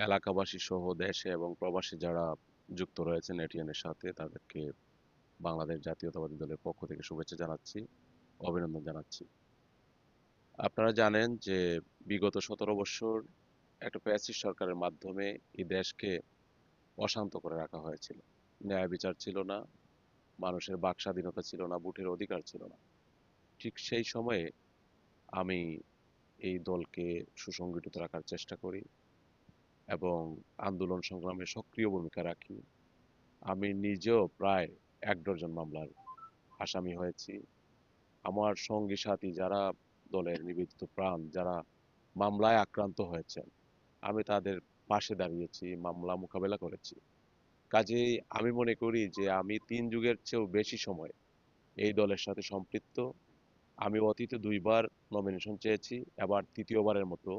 এলাকাবাসী সহ দেশে এবং প্রবাসী যারা যুক্ত রয়েছেন এটিএনের সাথে তাদেরকে বাংলাদেশ জাতীয়তাবাদী দলের পক্ষ থেকে শুভেচ্ছা জানাচ্ছি, অভিনন্দন জানাচ্ছি। আপনারা জানেন যে বিগত 17 বছর একটা ফ্যাসিস্ট সরকারের মাধ্যমে এই দেশকে অশান্ত করে রাখা হয়েছিল। ন্যায় বিচার ছিল না, মানুষের বাক স্বাধীনতা ছিল না, ভোটের অধিকার ছিল না। ঠিক সেই সময়ে আমি এই দলকে সুসংগঠিত রাখার চেষ্টা করি এবং আন্দোলন সংগ্রামে সক্রিয় ভূমিকা রাখি। আমি নিজেও প্রায় 1 ডজন মামলার আসামি হয়েছি। আমার সঙ্গী সাথী যারা দলের নিবেদিত প্রাণ, যারা মামলায় আক্রান্ত হয়েছেন, আমি তাদের পাশে দাঁড়িয়েছি, মামলা মোকাবেলা করেছি। কাজেই আমি মনে করি যে আমি 3 যুগের চেয়েও বেশি সময় এই দলের সাথে সম্পৃক্ত। আমি অতীতে 2 বার নমিনেশন চেয়েছি, এবার 3য়বারের মতো।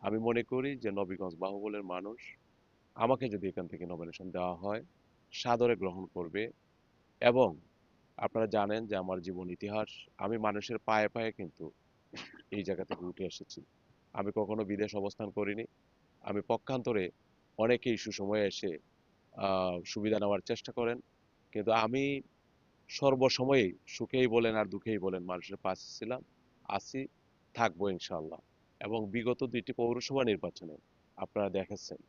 আমি মনে করি যে নবীগঞ্জ বাহুবলের মানুষ আমাকে যদি এখান থেকে নমিনেশন দেওয়া হয়, সাদরে গ্রহণ করবে। এবং আপনারা জানেন যে আমার জীবন ইতিহাস, আমি মানুষের পায়ে পায়ে কিন্তু এই জায়গা থেকে উঠে এসেছি। আমি কখনো বিদেশ অবস্থান করিনি। আমি পক্ষান্তরে অনেকেই সুসময়ে এসে সুবিধা নেওয়ার চেষ্টা করেন, কিন্তু আমি সর্বসময়েই সুখেই বলেন আর দুঃখেই বলেন মানুষের পাশে ছিলাম, আছি, থাকবো ইনশাআল্লাহ। এবং বিগত 2টি পৌরসভা নির্বাচনে আপনারা দেখেছেন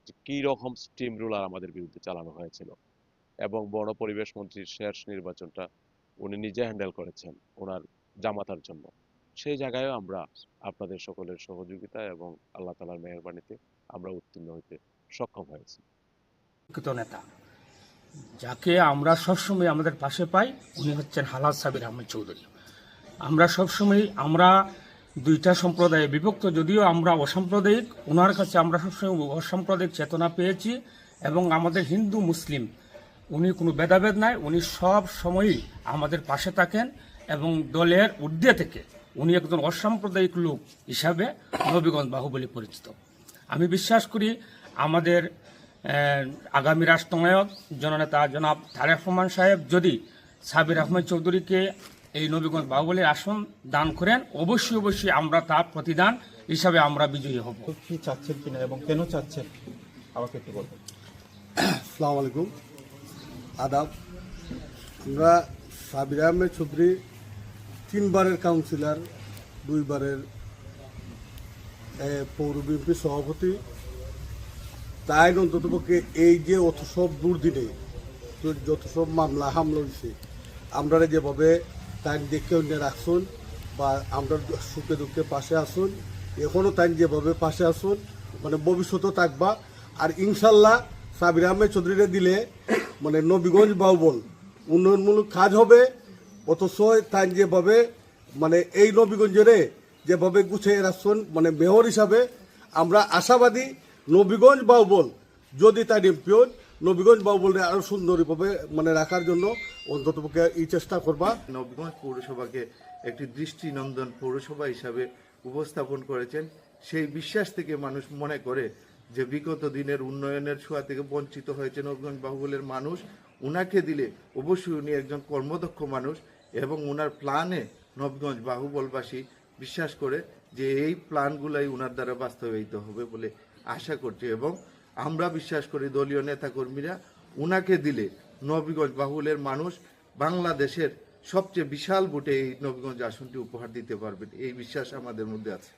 যে কি রকম স্টিম রুলার আমাদের বিরুদ্ধে চালানো হয়েছিল। এবং বন পরিবেশ মন্ত্রীর শেষ নির্বাচনটা উনি নিজে হ্যান্ডেল করেছেন ওনার জামাতার জন্য। সেই জায়গায়ও আমরা আপনাদের সকলের সহযোগিতা এবং আল্লাহ তাআলার মেহেরবানিতে আমরা উত্তীর্ণ হইতে সক্ষম হয়েছি। নেতা যাকে আমরা সবসময় আমাদের পাশে পাই, উনি হচ্ছেন হালাল সাবির আহমেদ চৌধুরী। আমরা সবসময় আমরা 2টা সম্প্রদায়ে বিভক্ত, যদিও আমরা অসাম্প্রদায়িক, ওনার কাছে আমরা সবসময় অসাম্প্রদায়িক চেতনা পেয়েছি। এবং আমাদের হিন্দু মুসলিম উনি কোনো ভেদাভেদ নাই, উনি সব সময়ই আমাদের পাশে থাকেন এবং দলের ঊর্ধ্বে থেকে উনি একজন অসাম্প্রদায়িক লোক হিসাবে নবীগঞ্জ বাহুবলী পরিচিত। আমি বিশ্বাস করি আমাদের আগামী রাষ্ট্রনায়ক জননেতা জনাব তারেক রহমান সাহেব যদি সাবির আহমেদ চৌধুরীকে এই নবীগঞ্জ বাহুবলীর আসন দান করেন, অবশ্যই আমরা তার প্রতিদান হিসাবে আমরা বিজয়ী হব। কি চাচ্ছেন কিনা এবং কেন চাচ্ছেন আমাকে একটু বলবেন। আসসালামু আলাইকুম, আদাব। আমরা সাবির আহমেদ চৌধুরী 3 বারের কাউন্সিলর, 2 বারের পৌর বিএনপি সভাপতি। তাই অন্ততপক্ষে এই যে অত সব দুর্দিনে যত সব মামলা হামলা হয়েছে, আমরা যেভাবে তাই দেখে অন্য রাখছুন বা আমরা সুখে দুঃখে পাশে আসুন, এখনও তাই যেভাবে পাশে আসুন, মানে ভবিষ্যতেও থাকবা। আর ইনশাল্লাহ সাবির আহমেদ চৌধুরীরে দিলে মানে নবীগঞ্জ বাহুবল উন্নয়নমূলক কাজ হবে। অথচ তাই যেভাবে মানে এই নবীগঞ্জের যেভাবে গুছিয়ে রাখছেন মানে মেয়র হিসাবে, আমরা আশাবাদী নবীগঞ্জ বাহুবল যদি তাই এমপিও নবীগঞ্জ বাহুবলকে আরও সুন্দরভাবে মানে রাখার জন্য অন্ততপক্ষে এই চেষ্টা করবা। নবীগঞ্জ পৌরসভাকে একটি দৃষ্টিনন্দন পৌরসভা হিসাবে উপস্থাপন করেছেন। সেই বিশ্বাস থেকে মানুষ মনে করে যে বিগত দিনের উন্নয়নের ছোঁয়া থেকে বঞ্চিত হয়েছে নবীগঞ্জ বাহুবলের মানুষ। উনাকে দিলে অবশ্যই উনি একজন কর্মদক্ষ মানুষ এবং উনার প্ল্যানে নবীগঞ্জ বাহুবলবাসী বিশ্বাস করে যে এই প্ল্যানগুলাই উনার দ্বারা বাস্তবায়িত হবে বলে আশা করছে। এবং আমরা বিশ্বাস করি দলীয় নেতাকর্মীরা উনাকে দিলে নবীগঞ্জ বাহুবলের মানুষ বাংলাদেশের সবচেয়ে বিশাল ভোটে এই নবীগঞ্জ আসনটি উপহার দিতে পারবেন, এই বিশ্বাস আমাদের মধ্যে আছে।